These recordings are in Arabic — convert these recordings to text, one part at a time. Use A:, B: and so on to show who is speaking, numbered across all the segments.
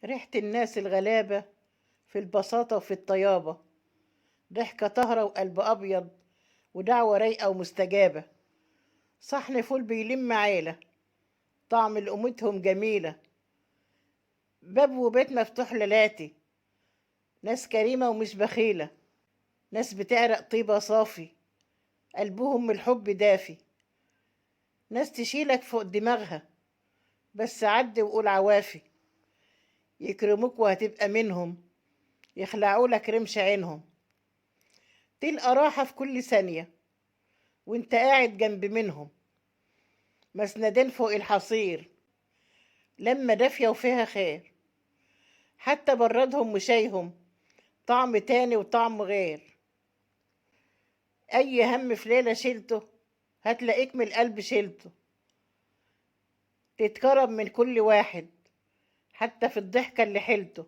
A: ريحة الناس الغلابة في البساطة وفي الطيابة، ضحكة طاهرة وقلب أبيض، ودعوة رايقة ومستجابة. صحن فول بيلم عيلة، طعم لقمتهم جميلة. باب وبيت مفتوح ليلاتي، ناس كريمة ومش بخيلة، ناس بتعرق طيبة صافي، قلبهم من الحب دافي. ناس تشيلك فوق دماغها، بس عدي وقول عوافي. يكرموك وهتبقى منهم، يخلعوا لك رمش عينهم. تلقى راحة في كل ثانية وانت قاعد جنب منهم. مسندين فوق الحصير، لما دافية وفيها خير. حتى بردهم وشايهم طعم تاني وطعم غير. أي هم في ليلة شيلته، هتلاقيك من القلب شيلته. تتكرم من كل واحد، حتى في الضحكة اللي حيلته.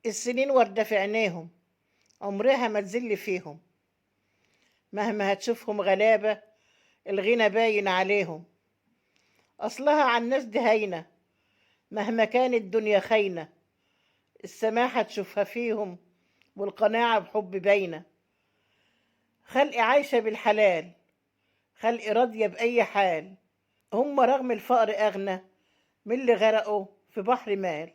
A: السنين وردة في عينيهم، عمرها ما تزل فيهم. مهما هتشوفهم غلابة، الغنى باين عليهم. أصلها عن الناس دي هاينة، مهما كانت الدنيا خاينة. السماحة تشوفها فيهم، والقناعة بحب باينة. خلق عايشة بالحلال، خلق راضية بأي حال. هم رغم الفقر أغنى من اللي غرقوا في بحر مال.